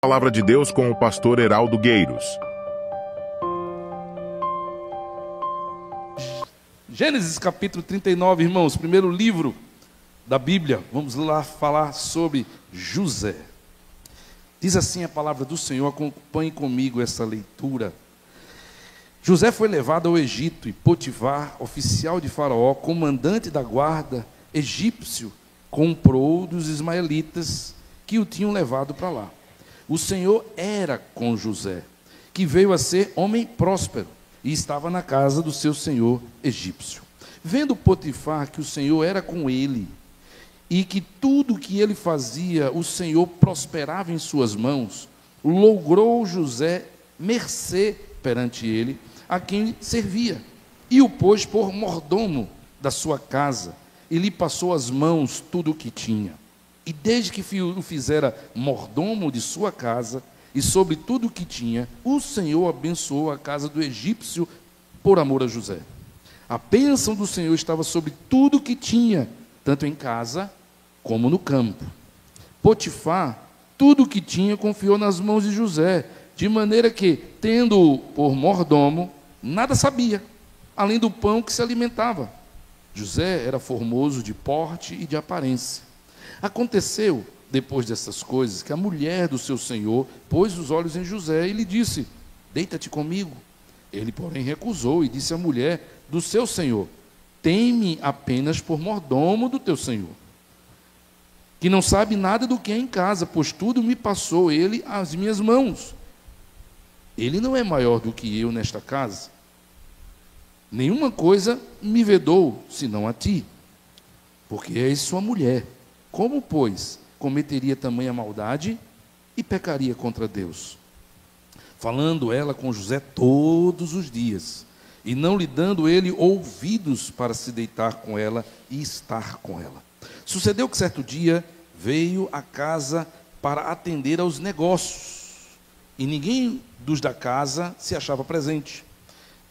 Palavra de Deus com o pastor Heraldo Gueiros. Gênesis capítulo 39, irmãos, primeiro livro da Bíblia. Vamos lá falar sobre José. Diz assim a palavra do Senhor, acompanhe comigo essa leitura. José foi levado ao Egito e Potifar, oficial de Faraó, comandante da guarda egípcio, comprou dos ismaelitas que o tinham levado para lá. O Senhor era com José, que veio a ser homem próspero e estava na casa do seu senhor egípcio. Vendo Potifar que o Senhor era com ele e que tudo que ele fazia, o Senhor prosperava em suas mãos, logrou José mercê perante ele, a quem servia, e o pôs por mordomo da sua casa, e lhe passou às mãos tudo o que tinha. E desde que o fizera mordomo de sua casa, e sobre tudo o que tinha, o Senhor abençoou a casa do egípcio por amor a José. A bênção do Senhor estava sobre tudo o que tinha, tanto em casa como no campo. Potifar, tudo o que tinha, confiou nas mãos de José, de maneira que, tendo-o por mordomo, nada sabia, além do pão que se alimentava. José era formoso de porte e de aparência. Aconteceu, depois dessas coisas, que a mulher do seu senhor pôs os olhos em José e lhe disse: deita-te comigo. Ele, porém, recusou e disse à mulher do seu senhor: tem-me apenas por mordomo do teu senhor, que não sabe nada do que é em casa, pois tudo me passou ele às minhas mãos. Ele não é maior do que eu nesta casa. Nenhuma coisa me vedou, senão a ti, porque és sua mulher. Como, pois, cometeria tamanha maldade e pecaria contra Deus? Falando ela com José todos os dias, e não lhe dando ele ouvidos para se deitar com ela e estar com ela. Sucedeu que certo dia veio à casa para atender aos negócios, e ninguém dos da casa se achava presente.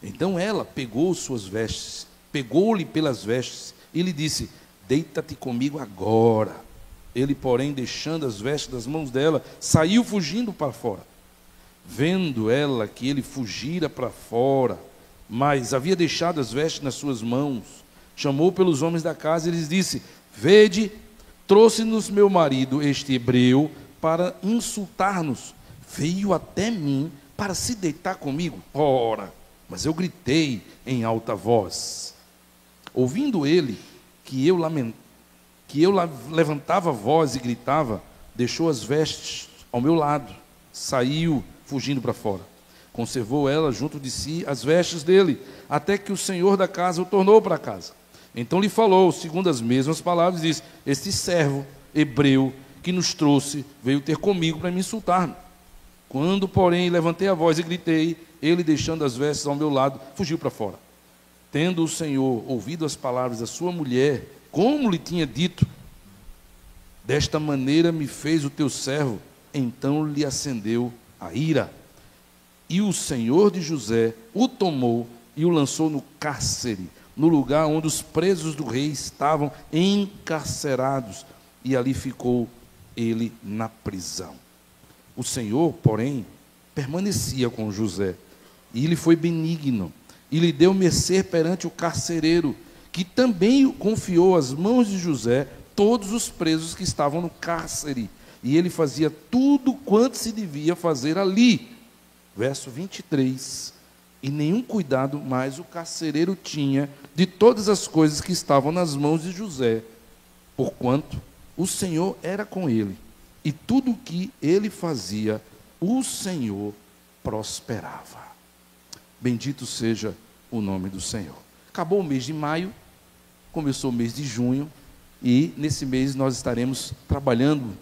Então ela pegou suas vestes, pegou-lhe pelas vestes e lhe disse: deita-te comigo agora. Ele, porém, deixando as vestes das mãos dela, saiu fugindo para fora. Vendo ela que ele fugira para fora, mas havia deixado as vestes nas suas mãos, chamou pelos homens da casa e lhes disse: vede, trouxe-nos meu marido, este hebreu, para insultar-nos. Veio até mim para se deitar comigo. Ora, mas eu gritei em alta voz. Ouvindo ele que eu levantava a voz e gritava, deixou as vestes ao meu lado, saiu fugindo para fora. Conservou ela junto de si as vestes dele, até que o senhor da casa o tornou para casa. Então lhe falou, segundo as mesmas palavras, disse: este servo hebreu que nos trouxe veio ter comigo para me insultar-me. Quando, porém, levantei a voz e gritei, ele, deixando as vestes ao meu lado, fugiu para fora. Tendo o Senhor ouvido as palavras da sua mulher, como lhe tinha dito, desta maneira me fez o teu servo, então lhe acendeu a ira. E o Senhor de José o tomou e o lançou no cárcere, no lugar onde os presos do rei estavam encarcerados, e ali ficou ele na prisão. O Senhor, porém, permanecia com José, e ele foi benigno, e lhe deu mercê perante o carcereiro, que também confiou às mãos de José todos os presos que estavam no cárcere, e ele fazia tudo quanto se devia fazer ali. Verso 23, e nenhum cuidado mais o carcereiro tinha de todas as coisas que estavam nas mãos de José, porquanto o Senhor era com ele, e tudo o que ele fazia, o Senhor prosperava. Bendito seja o nome do Senhor. Acabou o mês de maio, começou o mês de junho, e nesse mês nós estaremos trabalhando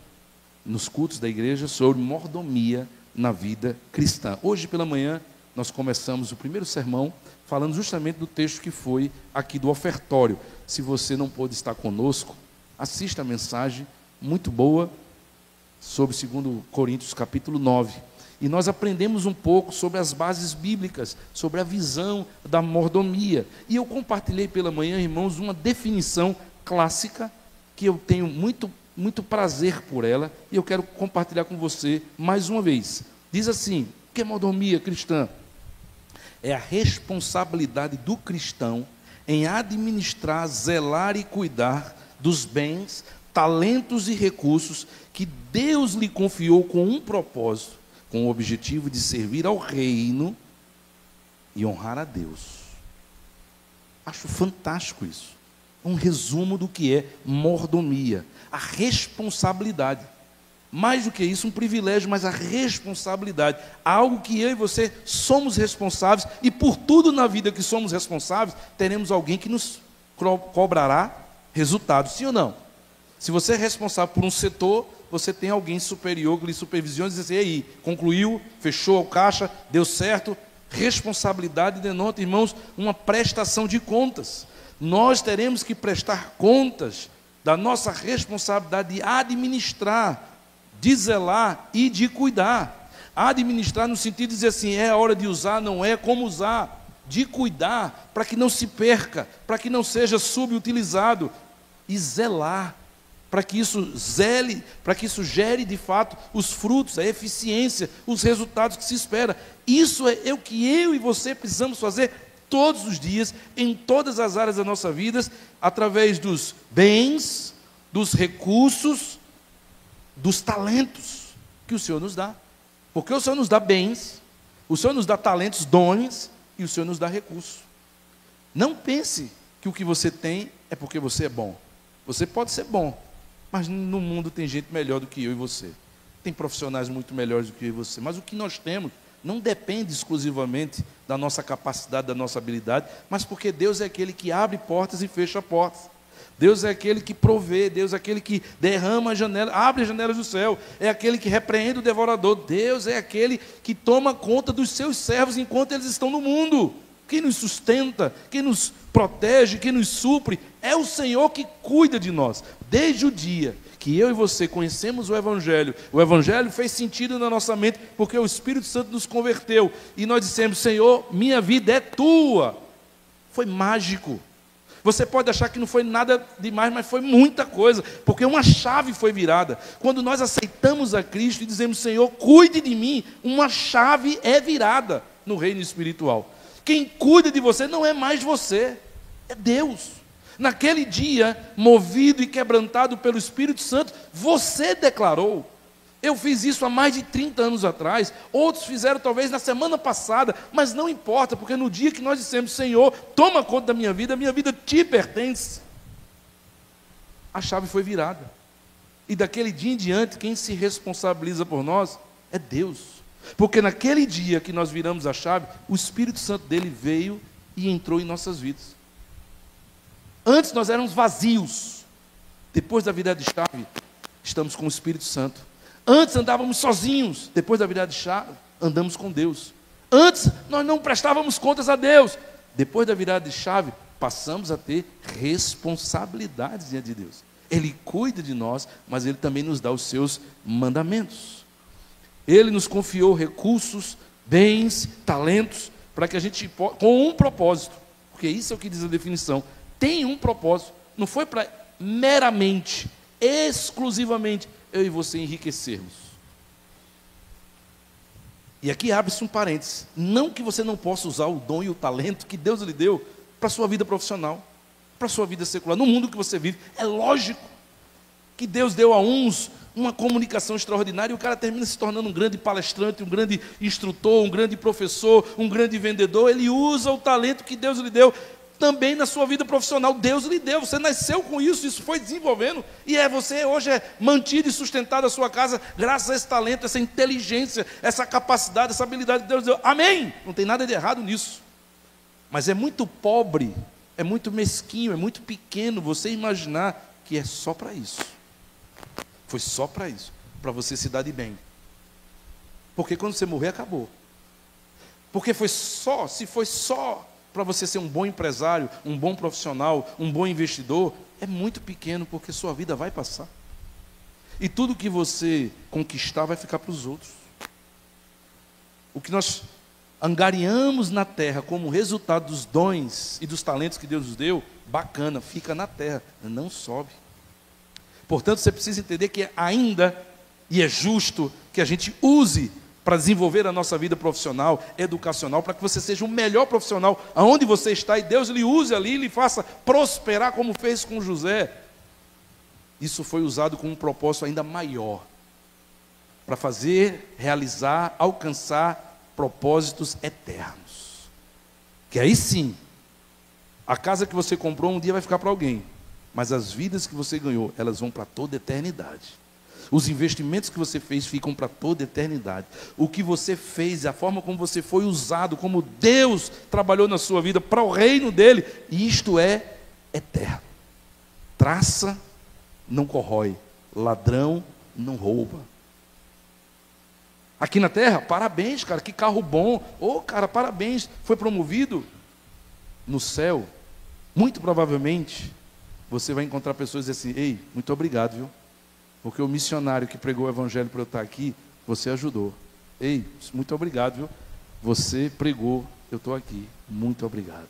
nos cultos da igreja sobre mordomia na vida cristã. Hoje pela manhã nós começamos o primeiro sermão falando justamente do texto que foi aqui do ofertório. Se você não pôde estar conosco, assista a mensagem muito boa sobre 2 Coríntios capítulo 9. E nós aprendemos um pouco sobre as bases bíblicas, sobre a visão da mordomia. E eu compartilhei pela manhã, irmãos, uma definição clássica que eu tenho muito muito prazer por ela, e eu quero compartilhar com você mais uma vez. Diz assim: o que é mordomia cristã? É a responsabilidade do cristão em administrar, zelar e cuidar dos bens, talentos e recursos que Deus lhe confiou com um propósito, com o objetivo de servir ao reino e honrar a Deus. Acho fantástico isso. Um resumo do que é mordomia. A responsabilidade. Mais do que isso, um privilégio, mas a responsabilidade. Algo que eu e você somos responsáveis, e por tudo na vida que somos responsáveis, teremos alguém que nos cobrará resultados, sim ou não? Se você é responsável por um setor, você tem alguém superior que lhe supervisiona e diz assim: e aí, concluiu, fechou o caixa, deu certo. Responsabilidade denota, irmãos, uma prestação de contas. Nós teremos que prestar contas da nossa responsabilidade de administrar, de zelar e de cuidar. Administrar no sentido de dizer assim: é a hora de usar, não é como usar. De cuidar, para que não se perca, para que não seja subutilizado. E zelar, para que isso zele, para que isso gere de fato os frutos, a eficiência, os resultados que se espera. Isso é o que eu e você precisamos fazer todos os dias, em todas as áreas da nossa vida, através dos bens, dos recursos, dos talentos que o Senhor nos dá. Porque o Senhor nos dá bens, o Senhor nos dá talentos, dons, e o Senhor nos dá recursos. Não pense que o que você tem é porque você é bom. Você pode ser bom, mas no mundo tem gente melhor do que eu e você. Tem profissionais muito melhores do que eu e você. Mas o que nós temos não depende exclusivamente da nossa capacidade, da nossa habilidade, mas porque Deus é aquele que abre portas e fecha portas. Deus é aquele que provê, Deus é aquele que derrama a janela, abre as janelas do céu, é aquele que repreende o devorador. Deus é aquele que toma conta dos seus servos enquanto eles estão no mundo. Quem nos sustenta, quem nos protege, quem nos supre, é o Senhor que cuida de nós. Desde o dia que eu e você conhecemos o Evangelho fez sentido na nossa mente, porque o Espírito Santo nos converteu, e nós dissemos: Senhor, minha vida é tua. Foi mágico. Você pode achar que não foi nada demais, mas foi muita coisa, porque uma chave foi virada. Quando nós aceitamos a Cristo e dizemos: Senhor, cuide de mim, uma chave é virada no reino espiritual. Quem cuida de você não é mais você, é Deus. Naquele dia, movido e quebrantado pelo Espírito Santo, você declarou: eu fiz isso há mais de 30 anos atrás, outros fizeram talvez na semana passada, mas não importa, porque no dia que nós dissemos: Senhor, toma conta da minha vida te pertence, a chave foi virada. E daquele dia em diante, quem se responsabiliza por nós é Deus. Porque naquele dia que nós viramos a chave, o Espírito Santo dele veio e entrou em nossas vidas. Antes nós éramos vazios. Depois da virada de chave, estamos com o Espírito Santo. Antes andávamos sozinhos. Depois da virada de chave, andamos com Deus. Antes nós não prestávamos contas a Deus. Depois da virada de chave, passamos a ter responsabilidades diante de Deus. Ele cuida de nós, mas Ele também nos dá os seus mandamentos. Ele nos confiou recursos, bens, talentos, para que a gente, com um propósito, porque isso é o que diz a definição, tem um propósito, não foi para meramente, exclusivamente, eu e você enriquecermos. E aqui abre-se um parênteses, não que você não possa usar o dom e o talento que Deus lhe deu para a sua vida profissional, para a sua vida secular, no mundo que você vive. É lógico que Deus deu a uns uma comunicação extraordinária, e o cara termina se tornando um grande palestrante, um grande instrutor, um grande professor, um grande vendedor. Ele usa o talento que Deus lhe deu também na sua vida profissional. Deus lhe deu, você nasceu com isso foi desenvolvendo, e você hoje é mantido e sustentado a sua casa, graças a esse talento, essa inteligência, essa capacidade, essa habilidade que Deus deu. Amém? Não tem nada de errado nisso, mas é muito pobre, é muito mesquinho, é muito pequeno você imaginar que é só para isso. Foi só para isso, para você se dar de bem. Porque quando você morrer, acabou. Porque se foi só para você ser um bom empresário, um bom profissional, um bom investidor, é muito pequeno, porque sua vida vai passar. E tudo que você conquistar vai ficar para os outros. O que nós angariamos na terra como resultado dos dons e dos talentos que Deus nos deu, bacana, fica na terra, não sobe. Portanto, você precisa entender que ainda, e é justo, que a gente use para desenvolver a nossa vida profissional, educacional, para que você seja o melhor profissional aonde você está, e Deus lhe use ali, lhe faça prosperar como fez com José. Isso foi usado com um propósito ainda maior, para fazer, realizar, alcançar propósitos eternos. Que aí sim, a casa que você comprou um dia vai ficar para alguém, mas as vidas que você ganhou, elas vão para toda a eternidade. Os investimentos que você fez ficam para toda a eternidade. O que você fez, a forma como você foi usado, como Deus trabalhou na sua vida para o reino dele, isto é eterno. Traça não corrói, ladrão não rouba. Aqui na terra, parabéns, cara, que carro bom. Cara, parabéns, foi promovido. No céu, muito provavelmente, você vai encontrar pessoas dizendo assim: ei, muito obrigado, viu? Porque o missionário que pregou o evangelho para eu estar aqui, você ajudou. Ei, muito obrigado, viu? Você pregou, eu estou aqui. Muito obrigado.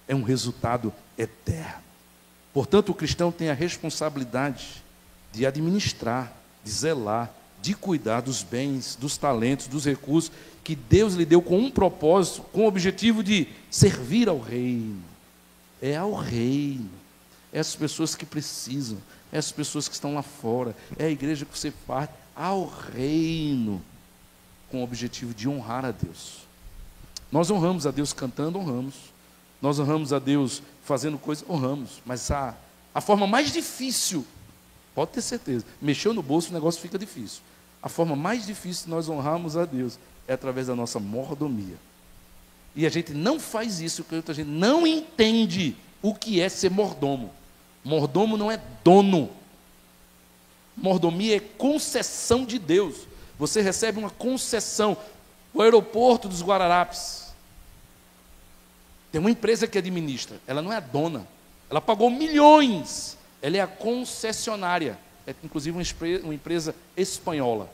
É um resultado eterno. Portanto, o cristão tem a responsabilidade de administrar, de zelar, de cuidar dos bens, dos talentos, dos recursos que Deus lhe deu com um propósito, com o objetivo de servir ao reino. É ao reino. É as pessoas que precisam, é as pessoas que estão lá fora, é a igreja que você faz ao reino, com o objetivo de honrar a Deus. Nós honramos a Deus cantando, honramos. Nós honramos a Deus fazendo coisas, honramos. Mas a forma mais difícil, pode ter certeza, mexeu no bolso, o negócio fica difícil. A forma mais difícil de nós honrarmos a Deus é através da nossa mordomia. E a gente não faz isso porque a gente não entende o que é ser mordomo. Mordomo não é dono. Mordomia é concessão de Deus. Você recebe uma concessão. O aeroporto dos Guararapes tem uma empresa que administra. Ela não é a dona. Ela pagou milhões. Ela é a concessionária. É inclusive uma empresa espanhola.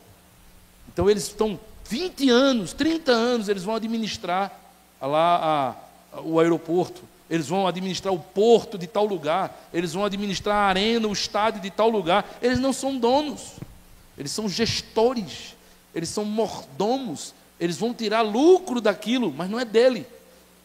Então eles estão 20 anos, 30 anos, eles vão administrar lá o aeroporto. Eles vão administrar o porto de tal lugar, eles vão administrar a arena, o estádio de tal lugar. Eles não são donos, eles são gestores, eles são mordomos, eles vão tirar lucro daquilo, mas não é dele.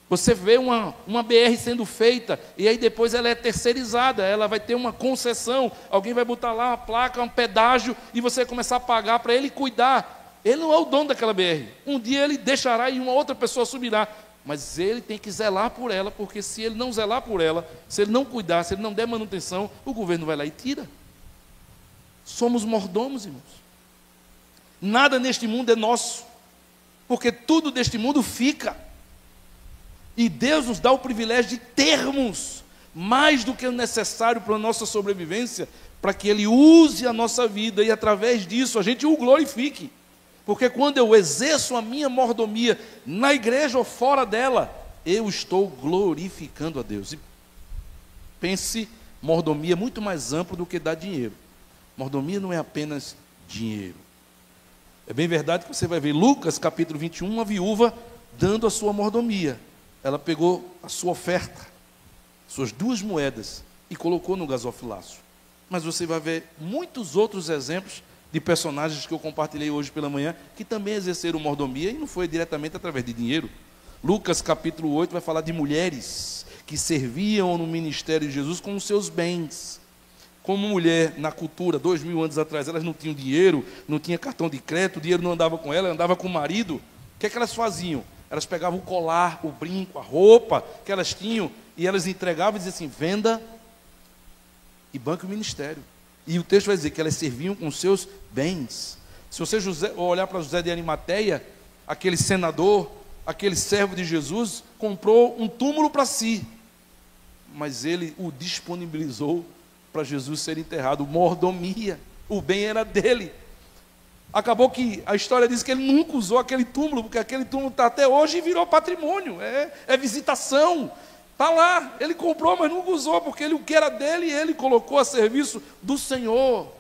Você vê uma BR sendo feita, e aí depois ela é terceirizada, ela vai ter uma concessão, alguém vai botar lá uma placa, um pedágio, e você vai começar a pagar para ele cuidar. Ele não é o dono daquela BR, um dia ele deixará e uma outra pessoa subirá. Mas ele tem que zelar por ela, porque se ele não zelar por ela, se ele não cuidar, se ele não der manutenção, o governo vai lá e tira. Somos mordomos, irmãos. Nada neste mundo é nosso, porque tudo deste mundo fica. E Deus nos dá o privilégio de termos mais do que o necessário para a nossa sobrevivência, para que Ele use a nossa vida e através disso a gente o glorifique. Porque quando eu exerço a minha mordomia na igreja ou fora dela, eu estou glorificando a Deus. E pense, mordomia é muito mais amplo do que dar dinheiro. Mordomia não é apenas dinheiro. É bem verdade que você vai ver Lucas capítulo 21, uma viúva dando a sua mordomia. Ela pegou a sua oferta, suas 2 moedas, e colocou no gasofilácio. Mas você vai ver muitos outros exemplos de personagens que eu compartilhei hoje pela manhã, que também exerceram mordomia, e não foi diretamente através de dinheiro. Lucas capítulo 8 vai falar de mulheres que serviam no ministério de Jesus com os seus bens. Como mulher, na cultura, 2000 anos atrás, elas não tinham dinheiro, não tinha cartão de crédito, o dinheiro não andava com ela, andava com o marido. O que é que elas faziam? Elas pegavam o colar, o brinco, a roupa que elas tinham, e elas entregavam e diziam assim: venda e banque o ministério. E o texto vai dizer que elas serviam com seus bens. Se você olhar para José de Arimateia, aquele senador, aquele servo de Jesus, comprou um túmulo para si, mas ele o disponibilizou para Jesus ser enterrado. Mordomia, o bem era dele. Acabou que a história diz que ele nunca usou aquele túmulo, porque aquele túmulo está até hoje e virou patrimônio, é visitação. Está lá, ele comprou, mas nunca usou, porque o que era dele, ele colocou a serviço do Senhor.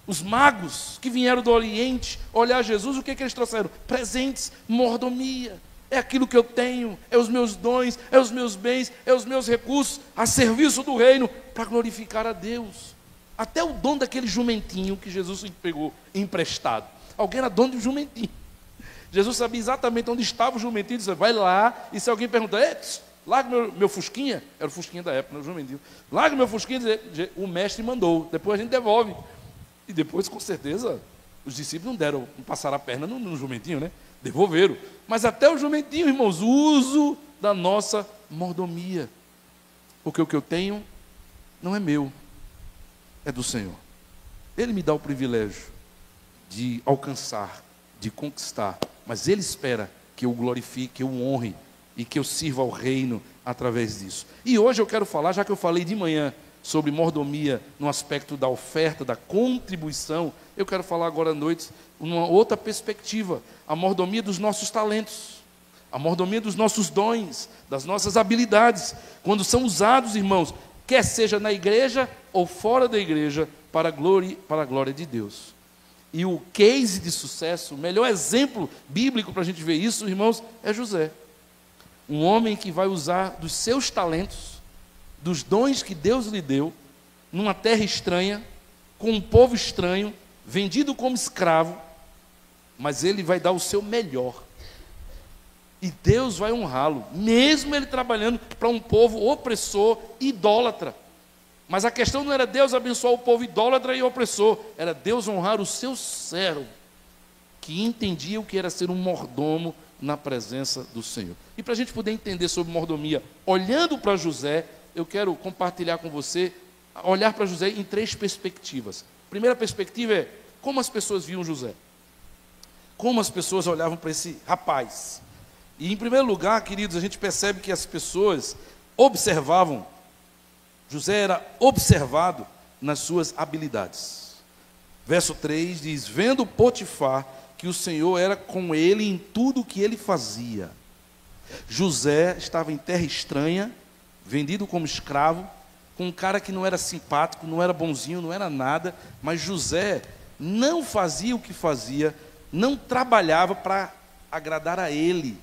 Os magos que vieram do Oriente olhar Jesus, o que eles trouxeram? Presentes, mordomia. É aquilo que eu tenho, é os meus dons, é os meus bens, é os meus recursos, a serviço do reino, para glorificar a Deus. Até o dono daquele jumentinho que Jesus pegou emprestado. Alguém era dono de um jumentinho. Jesus sabia exatamente onde estava o jumentinho. Disse, vai lá, e se alguém perguntar, larga meu fusquinha, era o fusquinha da época, o jumentinho. Larga meu fusquinha, o mestre mandou, depois a gente devolve. E depois, com certeza, os discípulos não passaram a perna no jumentinho, né? Devolveram. Mas até o jumentinho, irmãos, o uso da nossa mordomia. Porque o que eu tenho não é meu, é do Senhor. Ele me dá o privilégio de alcançar, de conquistar, mas Ele espera que eu o glorifique, que eu o honre e que eu sirva ao reino através disso. E hoje eu quero falar, já que eu falei de manhã sobre mordomia no aspecto da oferta, da contribuição, eu quero falar agora à noite numa outra perspectiva, a mordomia dos nossos talentos, a mordomia dos nossos dons, das nossas habilidades, quando são usados, irmãos, quer seja na igreja ou fora da igreja, para a glória de Deus. E o case de sucesso, o melhor exemplo bíblico para a gente ver isso, irmãos, é José. Um homem que vai usar dos seus talentos, dos dons que Deus lhe deu, numa terra estranha, com um povo estranho, vendido como escravo, mas ele vai dar o seu melhor. E Deus vai honrá-lo, mesmo ele trabalhando para um povo opressor, idólatra. Mas a questão não era Deus abençoar o povo idólatra e opressor, era Deus honrar o seu servo, que entendia o que era ser um mordomo na presença do Senhor. E para a gente poder entender sobre mordomia, olhando para José, eu quero compartilhar com você, olhar para José em 3 perspectivas. A primeira perspectiva é como as pessoas viam José. Como as pessoas olhavam para esse rapaz. E em primeiro lugar, queridos, a gente percebe que as pessoas observavam, José era observado nas suas habilidades. Verso 3 diz, vendo Potifar que o Senhor era com ele em tudo o que ele fazia. José estava em terra estranha, vendido como escravo, com um cara que não era simpático, não era bonzinho, não era nada, mas José não fazia o que fazia, não trabalhava para agradar a ele,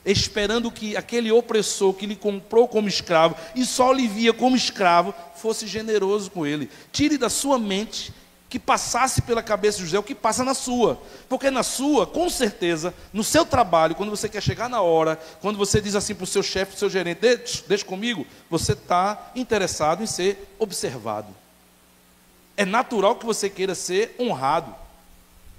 esperando que aquele opressor que lhe comprou como escravo e só lhe via como escravo, fosse generoso com ele. Tire da sua mente que passasse pela cabeça de José o que passa na sua, porque na sua, com certeza, no seu trabalho, quando você quer chegar na hora, quando você diz assim para o seu chefe, para o seu gerente, deixa comigo, você está interessado em ser observado. É natural que você queira ser honrado,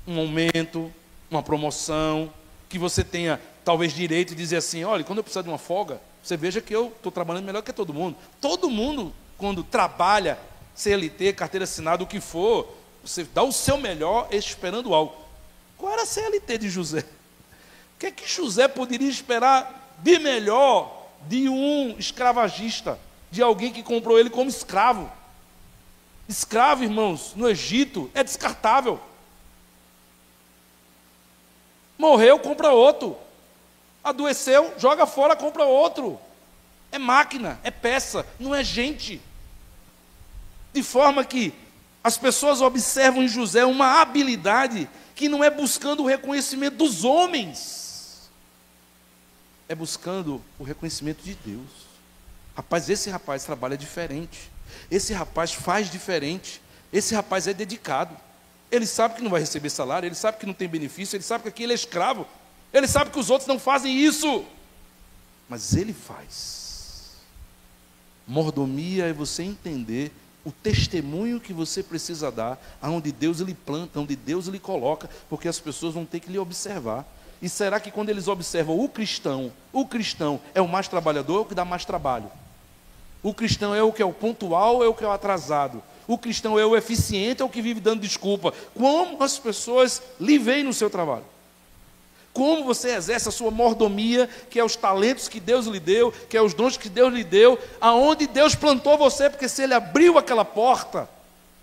um aumento, uma promoção, que você tenha talvez direito de dizer assim, olha, quando eu precisar de uma folga, você veja que eu estou trabalhando melhor que todo mundo. Todo mundo, quando trabalha, CLT, carteira assinada, o que for, você dá o seu melhor esperando algo. Qual era a CLT de José? O que é que José poderia esperar de melhor de um escravagista, de alguém que comprou ele como escravo? Escravo, irmãos, no Egito, é descartável. Morreu, compra outro. Adoeceu, joga fora, compra outro. É máquina, é peça, não é gente. De forma que as pessoas observam em José uma habilidade que não é buscando o reconhecimento dos homens, é buscando o reconhecimento de Deus. Rapaz, esse rapaz trabalha diferente, esse rapaz faz diferente, esse rapaz é dedicado, ele sabe que não vai receber salário, ele sabe que não tem benefício, ele sabe que aqui ele é escravo, ele sabe que os outros não fazem isso, mas ele faz. Mordomia é você entender o testemunho que você precisa dar, aonde Deus lhe planta, onde Deus lhe coloca, porque as pessoas vão ter que lhe observar. E será que quando eles observam o cristão é o mais trabalhador, é o que dá mais trabalho? O cristão é o que é o pontual, é o que é o atrasado? O cristão é o eficiente, é o que vive dando desculpa? Como as pessoas lhe veem no seu trabalho? Como você exerce a sua mordomia, que é os talentos que Deus lhe deu, que é os dons que Deus lhe deu, aonde Deus plantou você, porque se Ele abriu aquela porta,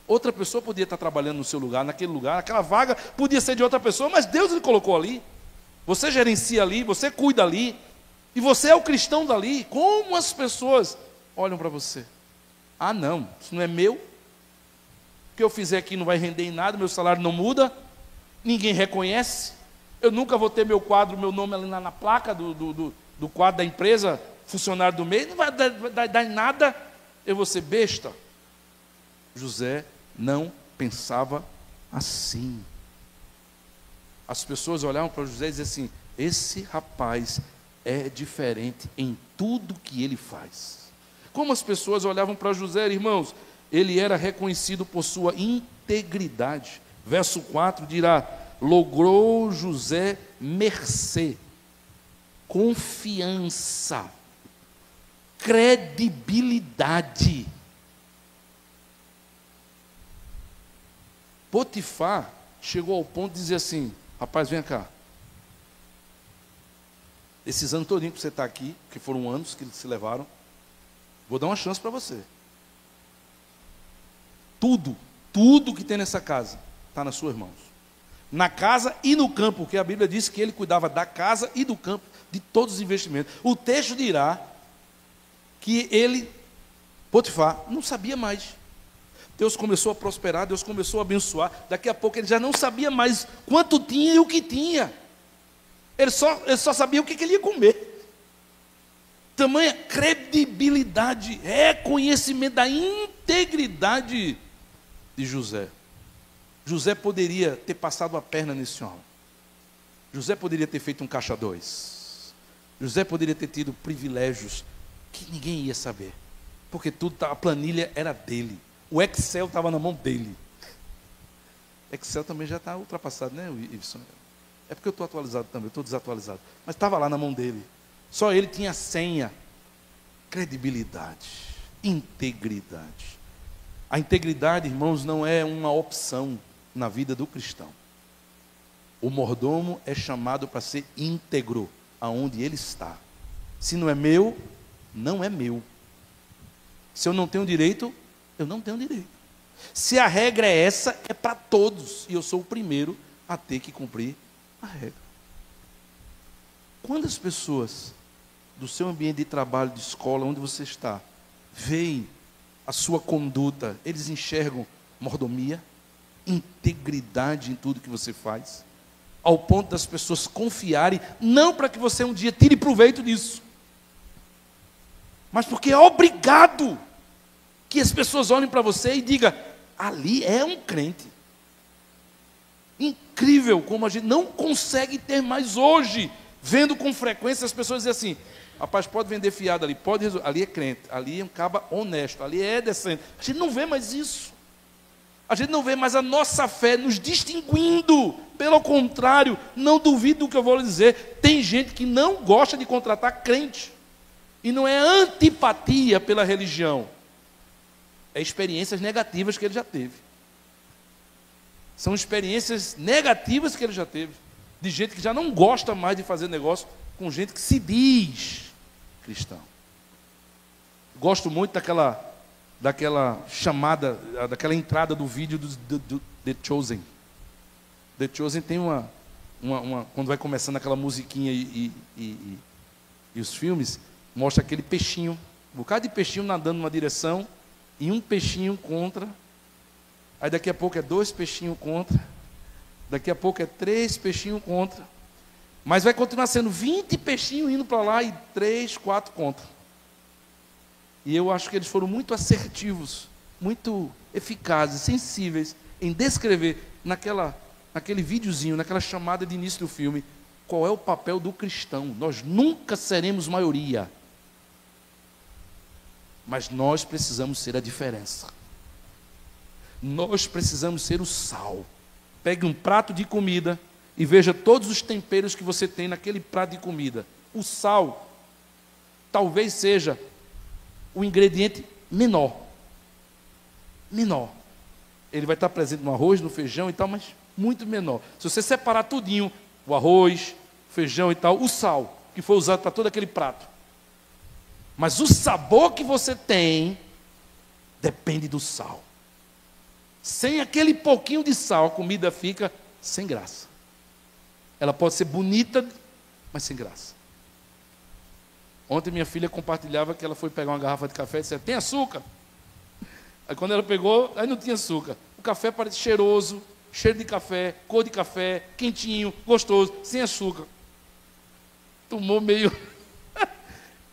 outra pessoa podia estar trabalhando no seu lugar, naquele lugar, aquela vaga podia ser de outra pessoa, mas Deus lhe colocou ali. Você gerencia ali, você cuida ali, e você é o cristão dali. Como as pessoas olham para você? Ah, não, isso não é meu. O que eu fizer aqui não vai render em nada, meu salário não muda, ninguém reconhece. Eu nunca vou ter meu quadro, meu nome ali na placa do quadro da empresa, funcionário do mês, não vai dar em nada, eu vou ser besta. José não pensava assim. As pessoas olhavam para José e diziam assim: esse rapaz é diferente em tudo que ele faz. Como as pessoas olhavam para José, irmãos? Ele era reconhecido por sua integridade. Verso 4 dirá: logrou José mercê, confiança, credibilidade. Potifar chegou ao ponto de dizer assim: rapaz, vem cá. Esses anos todinhos que você está aqui, que foram anos que se levaram, vou dar uma chance para você. Tudo que tem nessa casa está nas suas mãos. Na casa e no campo, porque a Bíblia diz que ele cuidava da casa e do campo, de todos os investimentos. O texto dirá que ele, Potifar, não sabia mais. Deus começou a prosperar, Deus começou a abençoar. Daqui a pouco ele já não sabia mais quanto tinha e o que tinha. Ele só sabia o que ele ia comer. Tamanha credibilidade, reconhecimento da integridade de José. José poderia ter passado a perna nesse homem. José poderia ter feito um caixa 2. José poderia ter tido privilégios que ninguém ia saber. Porque a planilha era dele. O Excel estava na mão dele. Excel também já está ultrapassado, né, Iveson? É porque eu estou atualizado também, eu estou desatualizado. Mas estava lá na mão dele. Só ele tinha senha. Credibilidade, integridade. A integridade, irmãos, não é uma opção na vida do cristão. O mordomo é chamado para ser íntegro aonde ele está. Se não é meu, não é meu. Se eu não tenho direito, eu não tenho direito. Se a regra é essa, é para todos. E eu sou o primeiro a ter que cumprir a regra. Quando as pessoas do seu ambiente de trabalho, de escola, onde você está, veem a sua conduta, eles enxergam mordomia, integridade em tudo que você faz, ao ponto das pessoas confiarem, não para que você um dia tire proveito disso, mas porque é obrigado que as pessoas olhem para você e digam: ali é um crente. Incrível como a gente não consegue ter mais hoje, vendo com frequência as pessoas dizem assim: rapaz, pode vender fiado ali, pode resolver. Ali é crente, ali é um caba honesto, ali é decente. A gente não vê mais isso. A gente não vê mais a nossa fé nos distinguindo. Pelo contrário, não duvido do que eu vou lhe dizer. Tem gente que não gosta de contratar crente. E não é antipatia pela religião. É experiências negativas que ele já teve. São experiências negativas que ele já teve. De gente que já não gosta mais de fazer negócio com gente que se diz cristão. Gosto muito daquela chamada, daquela entrada do vídeo do The Chosen. The Chosen tem uma quando vai começando aquela musiquinha e os filmes, mostra aquele peixinho, um bocado de peixinho nadando numa direção, e um peixinho contra. Aí daqui a pouco é 2 peixinhos contra. Daqui a pouco é 3 peixinhos contra. Mas vai continuar sendo 20 peixinhos indo para lá e 3, 4 contra. E eu acho que eles foram muito assertivos, muito eficazes, sensíveis em descrever naquele videozinho, naquela chamada de início do filme, qual é o papel do cristão. Nós nunca seremos maioria, mas nós precisamos ser a diferença. Nós precisamos ser o sal. Pegue um prato de comida e veja todos os temperos que você tem naquele prato de comida. O sal talvez seja o ingrediente menor. Ele vai estar presente no arroz, no feijão e tal, mas muito menor. Se você separar tudinho, o arroz, o feijão e tal, o sal, que foi usado para todo aquele prato. Mas o sabor que você tem depende do sal. Sem aquele pouquinho de sal, a comida fica sem graça. Ela pode ser bonita, mas sem graça. Ontem minha filha compartilhava que ela foi pegar uma garrafa de café e disse: tem açúcar? Aí quando ela pegou, aí não tinha açúcar. O café parece cheiroso, cheiro de café, cor de café, quentinho, gostoso, sem açúcar. Tomou meio...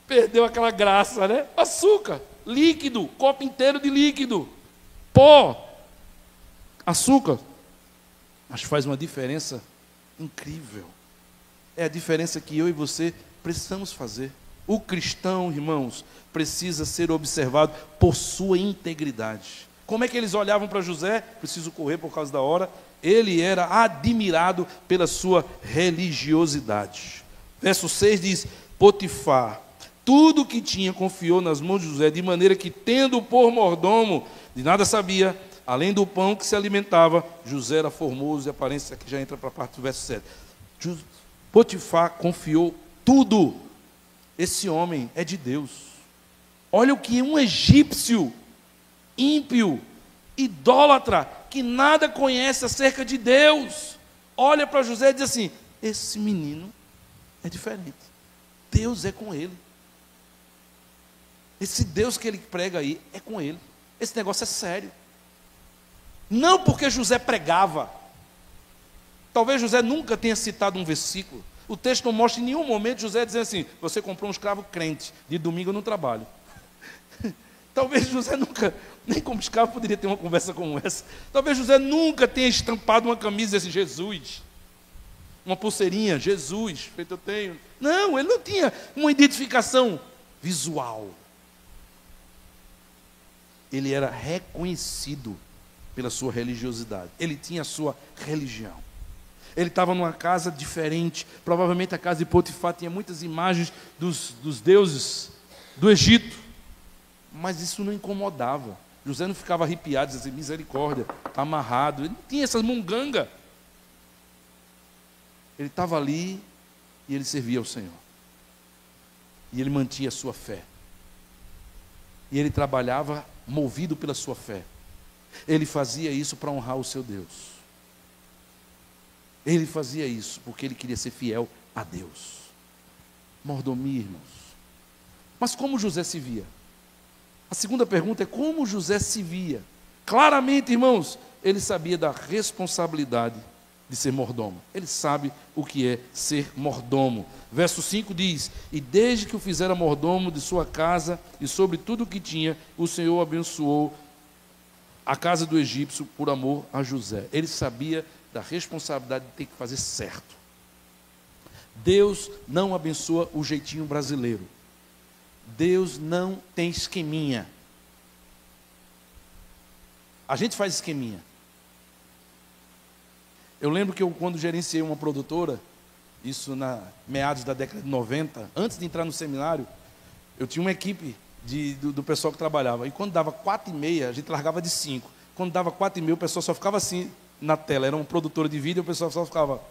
Perdeu aquela graça, né? Açúcar, líquido, copo inteiro de líquido, pó. açúcar. Mas faz uma diferença incrível. É a diferença que eu e você precisamos fazer. O cristão, irmãos, precisa ser observado por sua integridade. Como é que eles olhavam para José? Preciso correr por causa da hora. Ele era admirado pela sua religiosidade. Verso 6 diz: Potifar, tudo o que tinha confiou nas mãos de José, de maneira que, tendo por mordomo, de nada sabia, além do pão que se alimentava, José era formoso, e a aparência aqui já entra para a parte do verso 7. Potifar confiou tudo. Esse homem é de Deus. Olha o que um egípcio, ímpio, idólatra, que nada conhece acerca de Deus, olha para José e diz assim: esse menino é diferente. Deus é com ele. Esse Deus que ele prega aí é com ele. Esse negócio é sério. Não porque José pregava. Talvez José nunca tenha citado um versículo. O texto não mostra em nenhum momento José dizendo assim: você comprou um escravo crente, de domingo eu não trabalho. Talvez José nunca, nem como escravo poderia ter uma conversa como essa. Talvez José nunca tenha estampado uma camisa assim: Jesus, uma pulseirinha, Jesus, feito eu tenho. Não, ele não tinha uma identificação visual. Ele era reconhecido pela sua religiosidade. Ele tinha a sua religião. Ele estava numa casa diferente. Provavelmente a casa de Potifar tinha muitas imagens dos deuses do Egito. Mas isso não incomodava. José não ficava arrepiado, dizendo: misericórdia, está amarrado. Ele não tinha essa munganga. Ele estava ali e ele servia ao Senhor. E ele mantinha a sua fé. E ele trabalhava movido pela sua fé. Ele fazia isso para honrar o seu Deus. Ele fazia isso porque ele queria ser fiel a Deus. Mordomia, irmãos. Mas como José se via? A segunda pergunta é: como José se via? Claramente, irmãos, ele sabia da responsabilidade de ser mordomo. Ele sabe o que é ser mordomo. Verso 5 diz: e desde que o fizera mordomo de sua casa e sobre tudo o que tinha, o Senhor abençoou a casa do egípcio por amor a José. Ele sabia da responsabilidade de ter que fazer certo. Deus não abençoa o jeitinho brasileiro. Deus não tem esqueminha. A gente faz esqueminha. Eu lembro que quando gerenciei uma produtora, isso na meados da década de 90, antes de entrar no seminário, eu tinha uma equipe do pessoal que trabalhava. E quando dava 4h30, a gente largava de 5. Quando dava 4h30, o pessoal só ficava assim na tela. Era uma produtora de vídeo, o pessoal só ficava: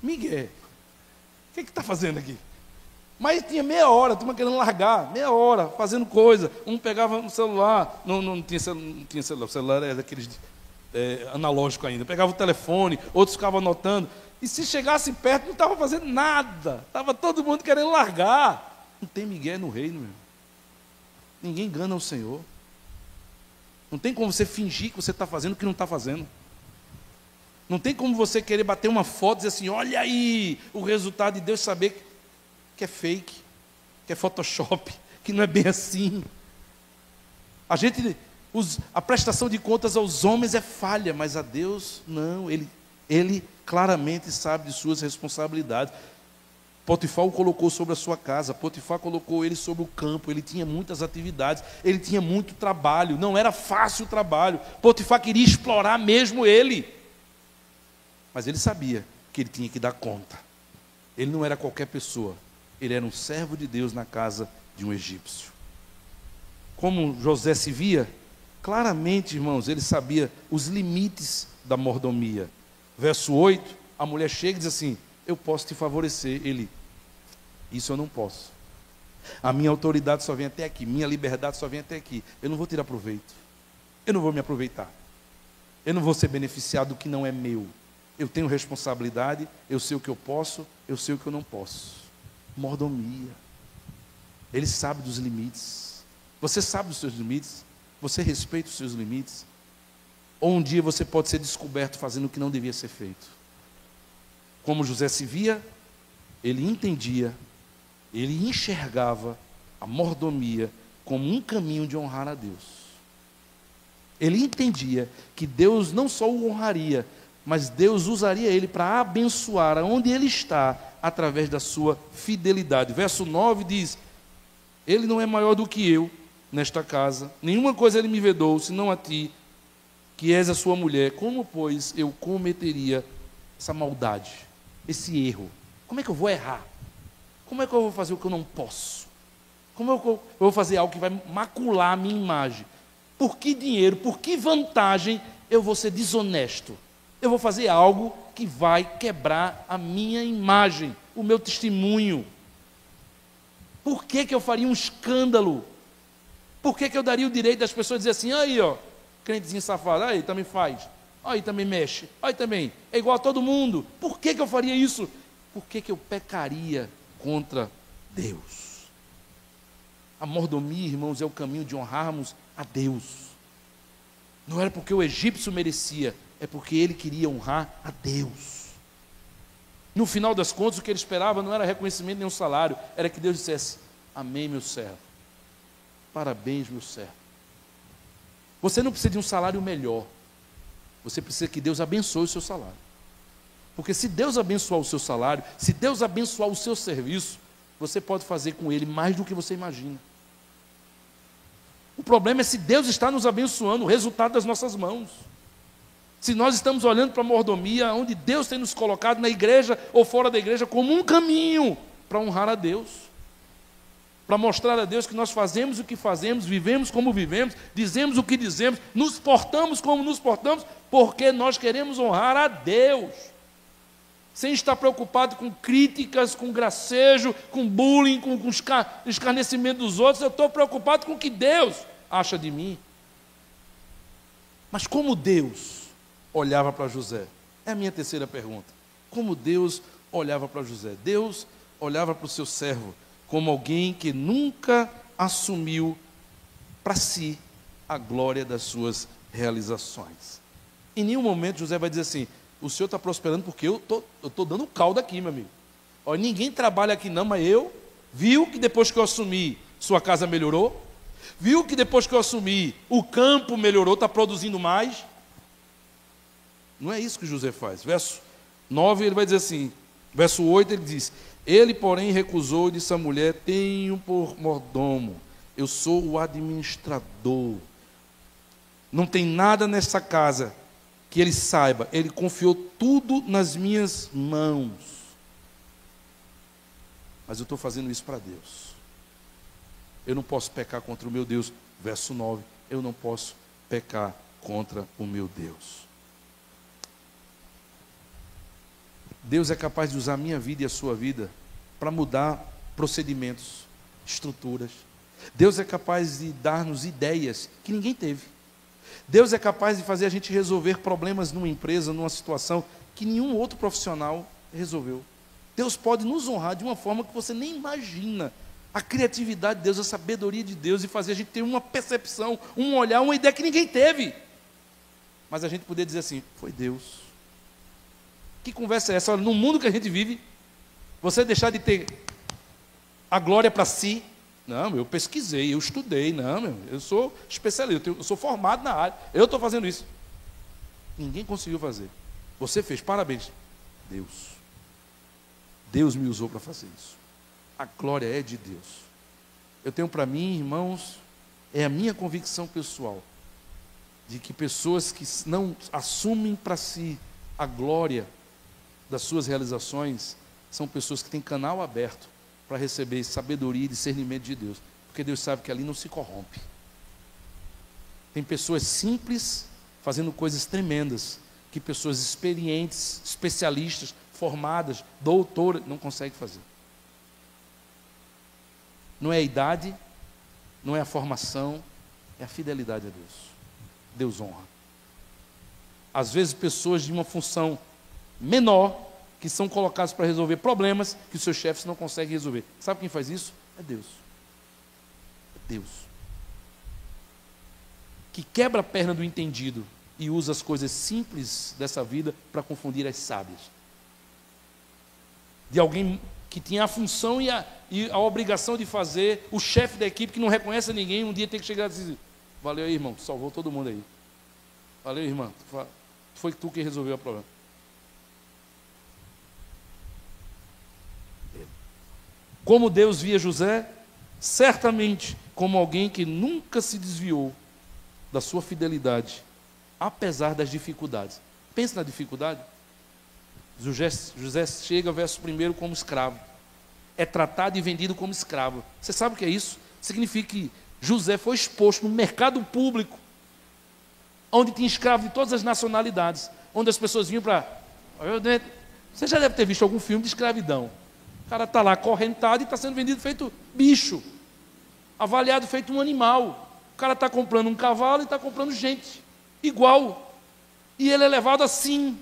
Miguel, o que está fazendo aqui? Mas tinha meia hora, a turma querendo largar, meia hora, fazendo coisa. Um pegava um celular, não tinha celular, o celular era daqueles analógico ainda. Pegava o telefone, outros ficavam anotando. E se chegasse perto, não estava fazendo nada. Estava todo mundo querendo largar. Não tem Miguel no reino, meu. Ninguém engana o Senhor. Não tem como você fingir que você está fazendo o que não está fazendo. Não tem como você querer bater uma foto e dizer assim: olha aí o resultado, de Deus saber que é fake, que é Photoshop, que não é bem assim. A prestação de contas aos homens é falha, mas a Deus não. Ele claramente sabe de suas responsabilidades. Potifar o colocou sobre a sua casa, Potifar colocou ele sobre o campo, ele tinha muitas atividades, ele tinha muito trabalho, não era fácil o trabalho. Potifar queria explorar mesmo ele. Mas ele sabia que ele tinha que dar conta. Ele não era qualquer pessoa. Ele era um servo de Deus na casa de um egípcio. Como José se via? Claramente, irmãos, ele sabia os limites da mordomia. Verso 8, a mulher chega e diz assim: eu posso te favorecer. Ele: isso eu não posso. A minha autoridade só vem até aqui. Minha liberdade só vem até aqui. Eu não vou tirar proveito. Eu não vou me aproveitar. Eu não vou ser beneficiado do que não é meu. Eu tenho responsabilidade, eu sei o que eu posso, eu sei o que eu não posso. Mordomia. Ele sabe dos limites. Você sabe dos seus limites? Você respeita os seus limites? Ou um dia você pode ser descoberto fazendo o que não devia ser feito? Como José se via, ele entendia, ele enxergava a mordomia como um caminho de honrar a Deus. Ele entendia que Deus não só o honraria, mas Deus usaria ele para abençoar aonde ele está, através da sua fidelidade. Verso 9 diz: ele não é maior do que eu nesta casa, nenhuma coisa ele me vedou, senão a ti, que és a sua mulher. Como, pois, eu cometeria essa maldade, esse erro? Como é que eu vou errar? Como é que eu vou fazer o que eu não posso? Como é que eu vou fazer algo que vai macular a minha imagem? Por que dinheiro, por que vantagem eu vou ser desonesto? Eu vou fazer algo que vai quebrar a minha imagem, o meu testemunho. Por que eu faria um escândalo? Por que eu daria o direito das pessoas dizer assim: aí, ó, crentezinho safado, aí também faz, aí também mexe, aí também, é igual a todo mundo. Por que eu faria isso? Por que eu pecaria contra Deus? A mordomia, irmãos, é o caminho de honrarmos a Deus. Não era porque o egípcio merecia, é porque ele queria honrar a Deus. No final das contas, o que ele esperava não era reconhecimento nem um salário, era que Deus dissesse: amém, meu servo, parabéns, meu servo. Você não precisa de um salário melhor, você precisa que Deus abençoe o seu salário. Porque se Deus abençoar o seu salário, se Deus abençoar o seu serviço, você pode fazer com ele mais do que você imagina. O problema é se Deus está nos abençoando, o resultado das nossas mãos. Se nós estamos olhando para a mordomia, onde Deus tem nos colocado, na igreja ou fora da igreja, como um caminho para honrar a Deus, para mostrar a Deus que nós fazemos o que fazemos, vivemos como vivemos, dizemos o que dizemos, nos portamos como nos portamos, porque nós queremos honrar a Deus, sem estar preocupado com críticas, com gracejo, com bullying, com escarnecimento dos outros. Eu estou preocupado com o que Deus acha de mim. Mas como Deus olhava para José? É a minha terceira pergunta. Como Deus olhava para José? Deus olhava para o seu servo como alguém que nunca assumiu para si a glória das suas realizações. Em nenhum momento José vai dizer assim: o senhor está prosperando porque eu estou dando caldo aqui, meu amigo. Olha, ninguém trabalha aqui não, mas eu. Viu que depois que eu assumi, sua casa melhorou? Viu que depois que eu assumi, o campo melhorou, está produzindo mais? Não é isso que José faz. Verso 9 ele vai dizer assim, verso 8 ele diz: ele, porém, recusou e disse à mulher: tenho por mordomo, eu sou o administrador. Não tem nada nessa casa que ele saiba, ele confiou tudo nas minhas mãos. Mas eu estou fazendo isso para Deus. Eu não posso pecar contra o meu Deus. Verso 9, eu não posso pecar contra o meu Deus. Deus é capaz de usar a minha vida e a sua vida para mudar procedimentos, estruturas. Deus é capaz de dar-nos ideias que ninguém teve. Deus é capaz de fazer a gente resolver problemas numa empresa, numa situação que nenhum outro profissional resolveu. Deus pode nos honrar de uma forma que você nem imagina. A criatividade de Deus, a sabedoria de Deus, e fazer a gente ter uma percepção, um olhar, uma ideia que ninguém teve. Mas a gente poder dizer assim: foi Deus. Que conversa é essa? Olha, no mundo que a gente vive, você deixar de ter a glória para si. Não, eu pesquisei, eu estudei. Não, eu sou especialista, eu sou formado na área. Eu estou fazendo isso. Ninguém conseguiu fazer. Você fez, parabéns. Deus. Deus me usou para fazer isso. A glória é de Deus. Eu tenho para mim, irmãos, é a minha convicção pessoal, de que pessoas que não assumem para si a glória das suas realizações, são pessoas que têm canal aberto para receber sabedoria e discernimento de Deus, porque Deus sabe que ali não se corrompe. Tem pessoas simples fazendo coisas tremendas, que pessoas experientes, especialistas, formadas, doutoras, não conseguem fazer. Não é a idade, não é a formação, é a fidelidade a Deus. Deus honra. Às vezes pessoas de uma função menor, que são colocadas para resolver problemas que os seus chefes não conseguem resolver. Sabe quem faz isso? É Deus. É Deus. Que quebra a perna do entendido e usa as coisas simples dessa vida para confundir as sábias. De alguém que tinha a função e a obrigação de fazer, o chefe da equipe que não reconhece ninguém, um dia tem que chegar e dizer: valeu aí, irmão, salvou todo mundo aí. Valeu, irmã. Foi tu que resolveu o problema. Como Deus via José? Certamente como alguém que nunca se desviou da sua fidelidade, apesar das dificuldades. Pense na dificuldade. José chega, verso 1, como escravo. É tratado e vendido como escravo. Você sabe o que é isso? Significa que José foi exposto no mercado público, onde tinha escravos de todas as nacionalidades, onde as pessoas vinham para... Você já deve ter visto algum filme de escravidão. O cara está lá acorrentado e está sendo vendido feito bicho, avaliado feito um animal. O cara está comprando um cavalo e está comprando gente, igual. E ele é levado assim.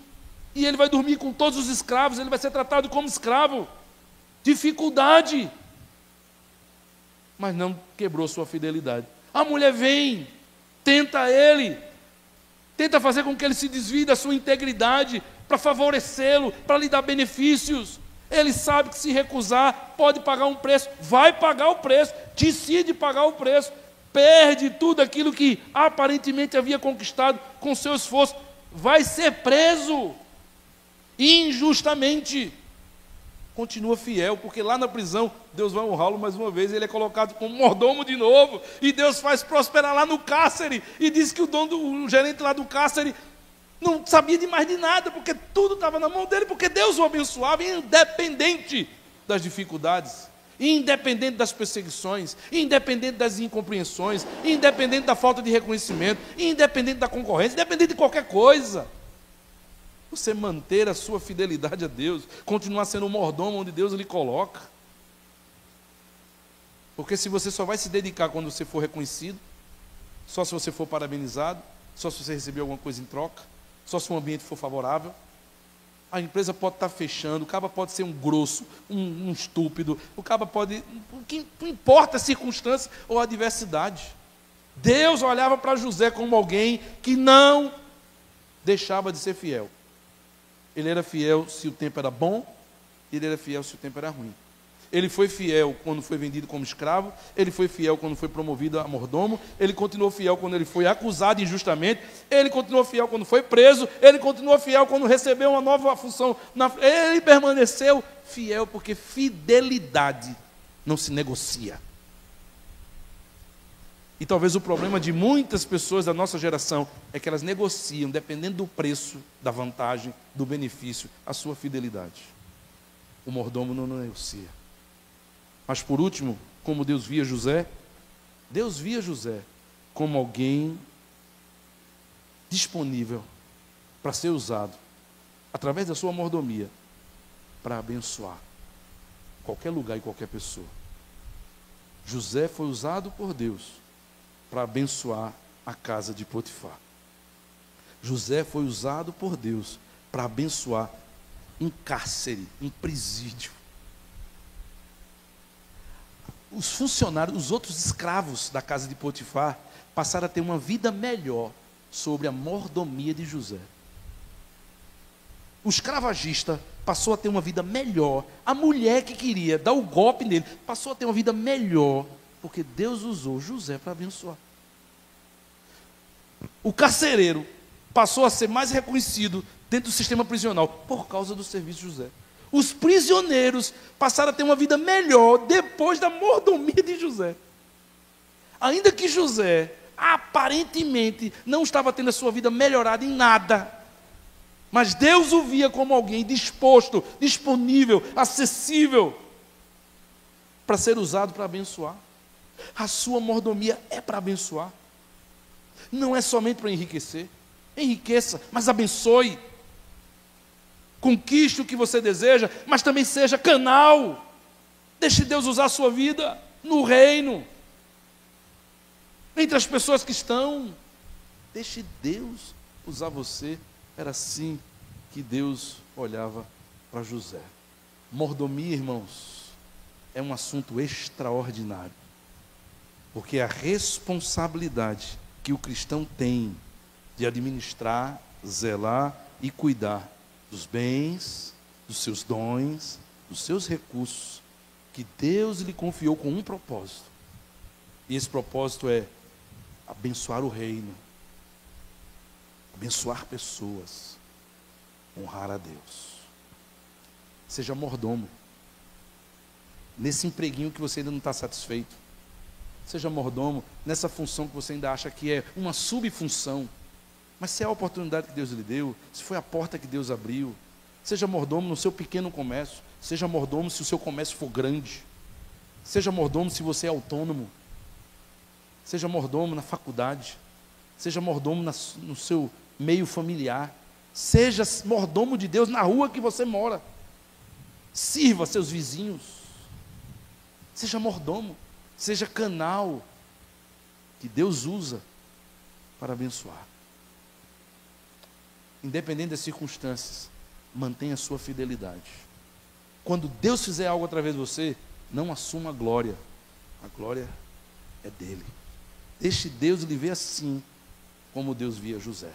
E ele vai dormir com todos os escravos, ele vai ser tratado como escravo. Dificuldade. Mas não quebrou sua fidelidade. A mulher vem, tenta ele, tenta fazer com que ele se desvie da sua integridade, para favorecê-lo, para lhe dar benefícios. Ele sabe que se recusar, pode pagar um preço, vai pagar o preço, decide pagar o preço, perde tudo aquilo que aparentemente havia conquistado com seu esforço, vai ser preso injustamente. Continua fiel, porque lá na prisão Deus vai honrá-lo mais uma vez. Ele é colocado como mordomo de novo, e Deus faz prosperar lá no cárcere, e diz que o gerente lá do cárcere não sabia de mais de nada, porque tudo estava na mão dele, porque Deus o abençoava, independente das dificuldades, independente das perseguições, independente das incompreensões, independente da falta de reconhecimento, independente da concorrência, independente de qualquer coisa. Você manter a sua fidelidade a Deus, continuar sendo o mordomo onde Deus lhe coloca. Porque se você só vai se dedicar quando você for reconhecido, só se você for parabenizado, só se você receber alguma coisa em troca, só se o ambiente for favorável, a empresa pode estar fechando, o cara pode ser um grosso, um estúpido, o cara pode... Não importa a circunstância ou a adversidade. Deus olhava para José como alguém que não deixava de ser fiel. Ele era fiel se o tempo era bom, ele era fiel se o tempo era ruim. Ele foi fiel quando foi vendido como escravo, ele foi fiel quando foi promovido a mordomo, ele continuou fiel quando ele foi acusado injustamente, ele continuou fiel quando foi preso, ele continuou fiel quando recebeu uma nova função. Ele permaneceu fiel, porque fidelidade não se negocia. E talvez o problema de muitas pessoas da nossa geração é que elas negociam, dependendo do preço, da vantagem, do benefício, a sua fidelidade. O mordomo não negocia. Mas por último, como Deus via José como alguém disponível para ser usado, através da sua mordomia, para abençoar qualquer lugar e qualquer pessoa. José foi usado por Deus para abençoar a casa de Potifar. José foi usado por Deus para abençoar um cárcere, um presídio. Os funcionários, os outros escravos da casa de Potifar, passaram a ter uma vida melhor sobre a mordomia de José. O escravagista passou a ter uma vida melhor. A mulher que queria dar o golpe nele passou a ter uma vida melhor, porque Deus usou José para abençoar. O carcereiro passou a ser mais reconhecido dentro do sistema prisional por causa do serviço de José. Os prisioneiros passaram a ter uma vida melhor depois da mordomia de José. Ainda que José, aparentemente, não estava tendo a sua vida melhorada em nada, mas Deus o via como alguém disposto, disponível, acessível, para ser usado para abençoar. A sua mordomia é para abençoar. Não é somente para enriquecer. Enriqueça, mas abençoe. Conquiste o que você deseja, mas também seja canal. Deixe Deus usar a sua vida no reino, entre as pessoas que estão. Deixe Deus usar você. Era assim que Deus olhava para José. Mordomia, irmãos, é um assunto extraordinário, porque a responsabilidade que o cristão tem de administrar, zelar e cuidar dos bens, dos seus dons, dos seus recursos, que Deus lhe confiou com um propósito. E esse propósito é abençoar o reino, abençoar pessoas, honrar a Deus. Seja mordomo. Nesse empreguinho que você ainda não está satisfeito, seja mordomo nessa função que você ainda acha que é uma subfunção, mas se é a oportunidade que Deus lhe deu, se foi a porta que Deus abriu, seja mordomo no seu pequeno comércio, seja mordomo se o seu comércio for grande, seja mordomo se você é autônomo, seja mordomo na faculdade, seja mordomo no seu meio familiar, seja mordomo de Deus na rua que você mora, sirva seus vizinhos, seja mordomo, seja canal que Deus usa para abençoar. Independente das circunstâncias, mantenha a sua fidelidade. Quando Deus fizer algo através de você, não assuma a glória é dele. Deixe Deus lhe ver assim, como Deus via José.